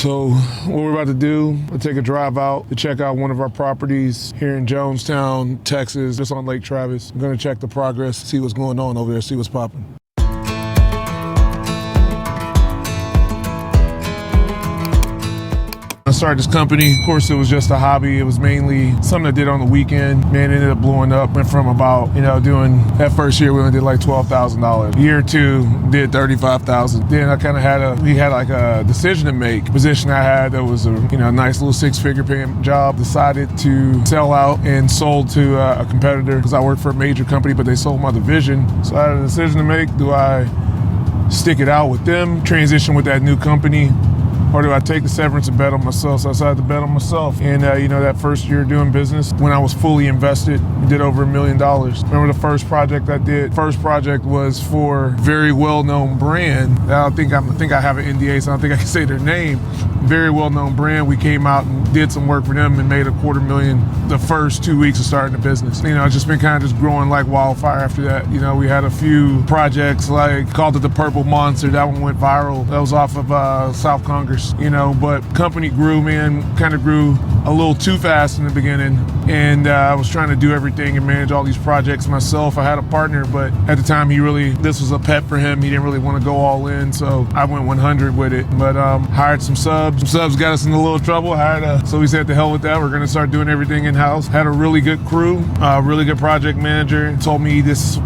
So what we're about to do, we'll take a drive out to check out one of our properties here in Jonestown, Texas, just on Lake Travis. I'm gonna check the progress, see what's going on over there, see what's popping. I started this company, of course it was just a hobby. It was mainly something I did on the weekend. Man, it ended up blowing up. Went from about, doing, that first year we only did like $12,000. Year two, did 35,000. Then I kind of we had like a decision to make. The position I had that was a nice little six-figure paying job. Decided to sell out and sold to a competitor because I worked for a major company, but they sold my division. So I had a decision to make. Do I stick it out with them, transition with that new company, or do I take the severance and bet on myself? So I decided to bet on myself. And that first year doing business, when I was fully invested, did over $1 million. Remember the first project I did? First project was for a very well-known brand. I think I have an NDA, so I don't think I can say their name. Very well-known brand. We came out and did some work for them and made $250,000 the first 2 weeks of starting the business. It's just been kind of just growing like wildfire after that. We had a few projects like called it the Purple Monster. That one went viral. That was off of South Congress. But company grew, kind of grew a little too fast in the beginning. And I was trying to do everything and manage all these projects myself. I had a partner, but at the time this was a pet for him. He didn't really want to go all in. So I went 100 with it, but hired some subs. Some subs got us in a little trouble. So we said to hell with that. We're going to start doing everything in-house. Had a really good crew, really good project manager. Told me this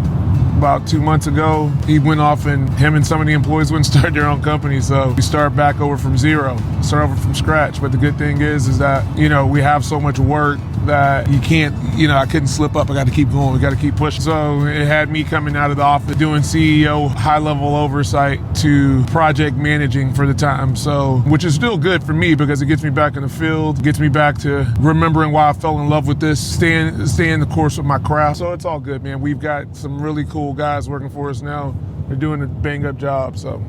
about 2 months ago. He went off and him and some of the employees went and started their own company. So we start back over from zero, start over from scratch. But the good thing is that, we have so much work that you can't, I couldn't slip up. I got to keep going. We got to keep pushing. So it had me coming out of the office doing CEO, high level oversight to project managing for the time. So, which is still good for me because it gets me back in the field, gets me back to remembering why I fell in love with this, staying the course with my craft. So it's all good, man. We've got some really cool guys working for us now. They're doing a bang up job, so.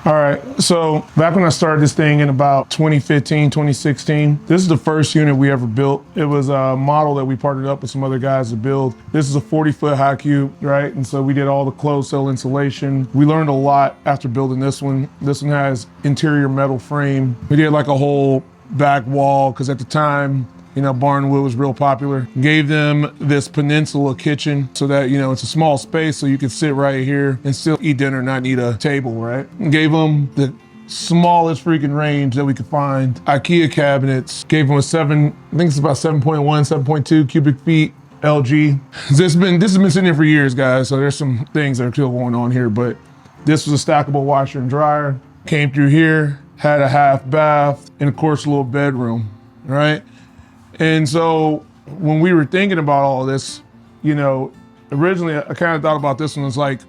All right, so back when I started this thing in about 2015, 2016, this is the first unit we ever built. It was a model that we partnered up with some other guys to build. This is a 40-foot high cube, right? And so we did all the closed cell insulation. We learned a lot after building this one. This one has interior metal frame. We did like a whole back wall, because at the time, barnwood was real popular. Gave them this peninsula kitchen so that, it's a small space so you could sit right here and still eat dinner, not need a table, right? Gave them the smallest freaking range that we could find. IKEA cabinets. Gave them I think it's about 7.1, 7.2 cubic feet LG. This has been sitting here for years, guys, so there's some things that are still going on here, but this was a stackable washer and dryer. Came through here, had a half bath, and of course a little bedroom, right? And so when we were thinking about all of this, originally I kind of thought about this one as like,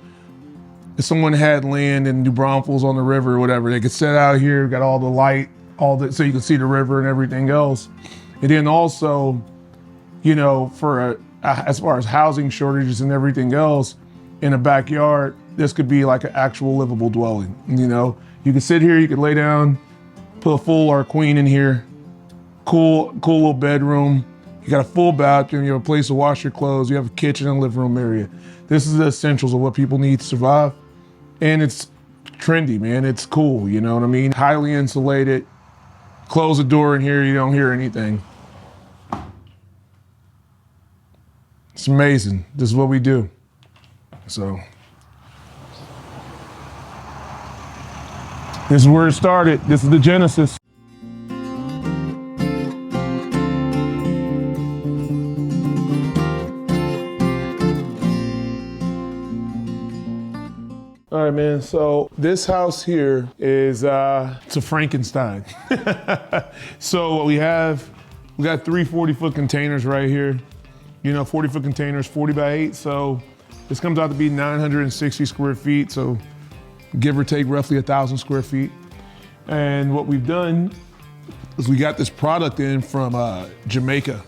if someone had land in New Braunfels on the river or whatever, they could sit out here, got all the light, so you can see the river and everything else. And then also, as far as housing shortages and everything else, in a backyard, this could be like an actual livable dwelling. You could sit here, you could lay down, put a full or a queen in here. Cool little bedroom. You got a full bathroom, you have a place to wash your clothes, you have a kitchen and living room area. This is the essentials of what people need to survive. And it's trendy, man. It's cool, you know what I mean? Highly insulated. Close the door in here, you don't hear anything. It's amazing. This is what we do. So, this is where it started. This is the genesis. All right, man, so this house here is, it's a Frankenstein. So we got 3 40-foot containers right here. 40-foot containers, 40 by 8, so this comes out to be 960 square feet, so give or take roughly 1,000 square feet. And what we've done is we got this product in from Jamaica.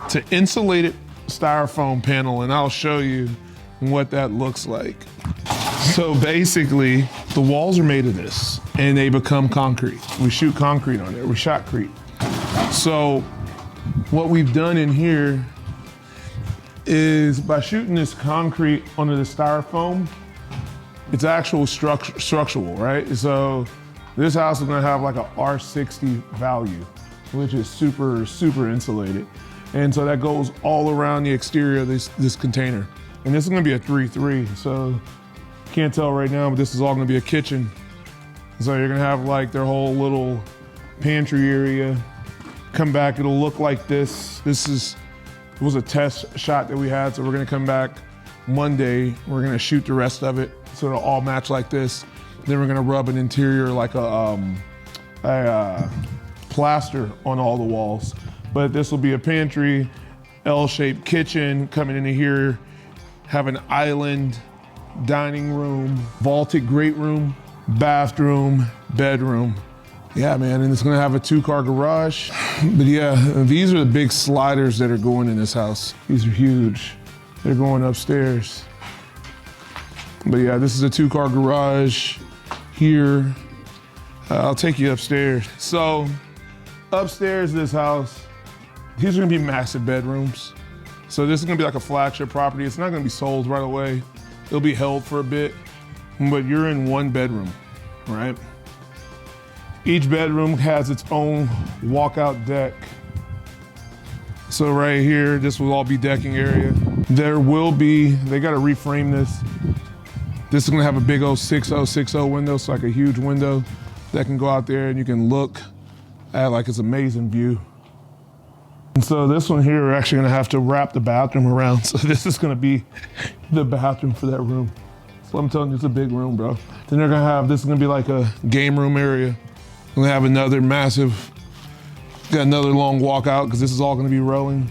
It's an insulated styrofoam panel, and I'll show you what that looks like. So basically, the walls are made of this, and they become concrete. We shoot concrete on there, we shotcrete. So what we've done in here is by shooting this concrete onto the styrofoam, it's actual structural, right? So This house is gonna have like a R60 value, which is super, super insulated. And so that goes all around the exterior of this container. And this is gonna be a 3-3, so can't tell right now, but this is all gonna be a kitchen. So you're gonna have like their whole little pantry area. Come back, it'll look like this. This was a test shot that we had, so we're gonna come back Monday. We're gonna shoot the rest of it, so it'll all match like this. Then we're gonna rub an interior like a plaster on all the walls. But this will be a pantry, L-shaped kitchen coming into here, have an island, dining room, vaulted great room, bathroom, bedroom. Yeah, man, and it's gonna have a 2-car garage. But yeah, these are the big sliders that are going in this house. These are huge. They're going upstairs. But yeah, this is a 2-car garage here. I'll take you upstairs. So upstairs this house, these are gonna be massive bedrooms. So this is gonna be like a flagship property. It's not gonna be sold right away. It'll be held for a bit, but you're in 1 bedroom, right? Each bedroom has its own walkout deck. So right here, this will all be decking area. There will be, they gotta reframe this. This is gonna have a big old 6060 window, so like a huge window that can go out there and you can look at like it's amazing view. And so this one here, we're actually gonna have to wrap the bathroom around. So this is gonna be the bathroom for that room. So I'm telling you, it's a big room, bro. Then they're gonna have, this is gonna be like a game room area. We're gonna have another massive, got another long walkout because this is all gonna be rolling.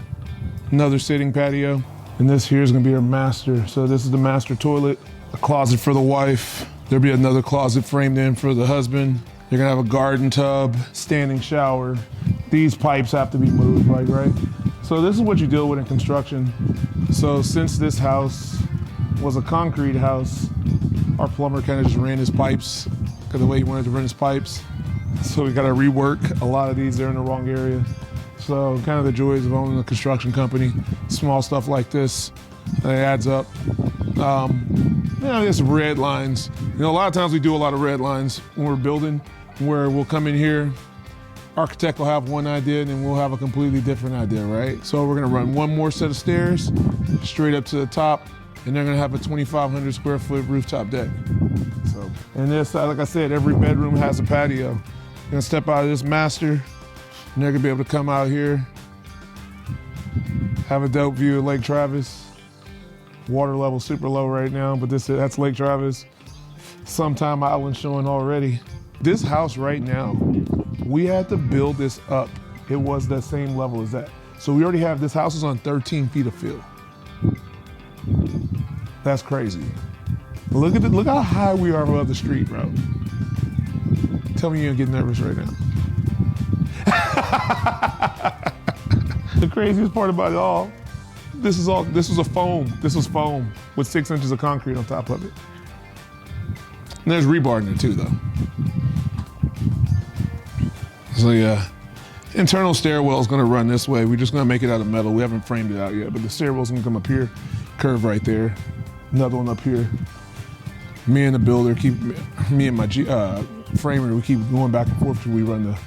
Another sitting patio. And this here is gonna be our master. So this is the master toilet, a closet for the wife. There'll be another closet framed in for the husband. You're gonna have a garden tub, standing shower. These pipes have to be moved, like, right? So this is what you deal with in construction. So since this house was a concrete house, our plumber kind of just ran his pipes because the way he wanted to run his pipes. So we gotta rework a lot of these, they're in the wrong area. So kind of the joys of owning a construction company, small stuff like this, it adds up. There's red lines. A lot of times we do a lot of red lines when we're building, where we'll come in here, architect will have one idea and then we'll have a completely different idea, right? So we're gonna run one more set of stairs straight up to the top, and they're gonna have a 2,500 square foot rooftop deck. So, and this, like I said, every bedroom has a patio. You're gonna step out of this master, and they're gonna be able to come out here, have a dope view of Lake Travis. Water level super low right now, but that's Lake Travis. Sometime Island showing already. This house right now, we had to build this up. It was the same level as that. So we already have, this house is on 13 feet of fill. That's crazy. Look how high we are above the street, bro. Tell me you don't get nervous right now. The craziest part about it all, this was a foam. This was foam with 6 inches of concrete on top of it. And there's rebar in there too, though. So yeah, internal stairwell is gonna run this way. We're just gonna make it out of metal. We haven't framed it out yet, but the stairwell's gonna come up here, curve right there. Another one up here. Me and the builder me and my framer, we keep going back and forth till we run the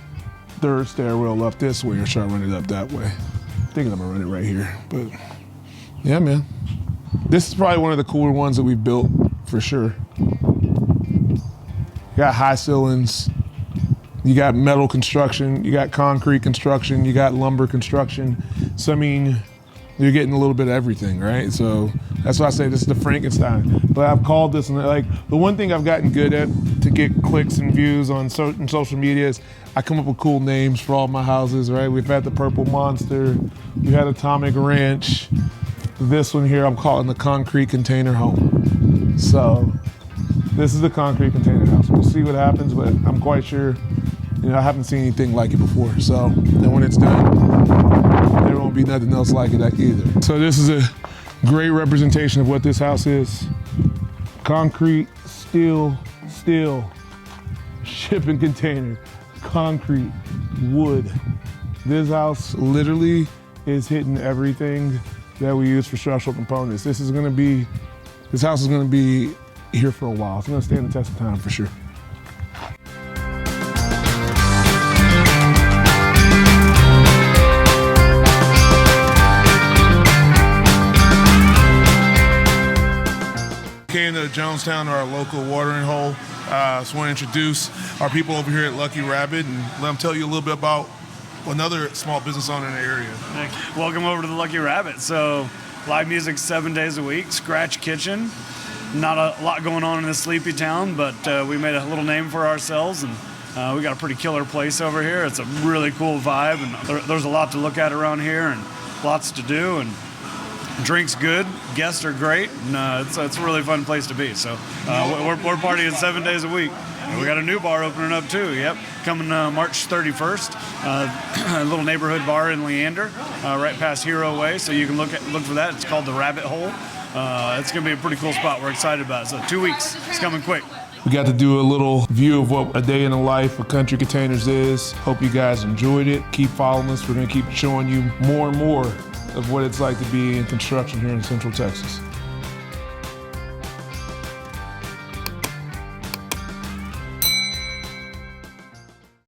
3rd stairwell up this way, or should I run it up that way? I'm thinking I'm gonna run it right here, but yeah, man. This is probably one of the cooler ones that we've built, for sure. You got high ceilings, you got metal construction, you got concrete construction, you got lumber construction. So I mean, you're getting a little bit of everything, right? So that's why I say this is the Frankenstein. But I've called this, and like, the one thing I've gotten good at to get clicks and views on certain social media is I come up with cool names for all my houses, right? We've had the Purple Monster, we had Atomic Ranch. This one here I'm calling the Concrete Container Home. So this is the Concrete Container House. We'll see what happens, but I'm quite sure, I haven't seen anything like it before. So, and when it's done, there won't be nothing else like it either. So this is a great representation of what this house is. Concrete, steel, shipping container, concrete, wood. This house literally is hitting everything that we use for structural components. This house is gonna be here for a while. It's gonna stand the test of time for sure. of Jonestown to our local watering hole. Just want to introduce our people over here at Lucky Rabbit and let them tell you a little bit about another small business owner in the area. Welcome over to the Lucky Rabbit. So live music 7 days a week, scratch kitchen. Not a lot going on in this sleepy town, but we made a little name for ourselves, and we got a pretty killer place over here. It's a really cool vibe, and there's a lot to look at around here and lots to do, and drinks good, guests are great, and it's a really fun place to be. So we're partying 7 days a week. We got a new bar opening up too. Yep, coming March 31st. A little neighborhood bar in Leander, right past Hero Way. So you can look for that. It's called the Rabbit Hole. It's going to be a pretty cool spot. We're excited about it. So 2 weeks. It's coming quick. We got to do a little view of what a day in the life of Country Containers is. Hope you guys enjoyed it. Keep following us. We're going to keep showing you more and more of what it's like to be in construction here in Central Texas.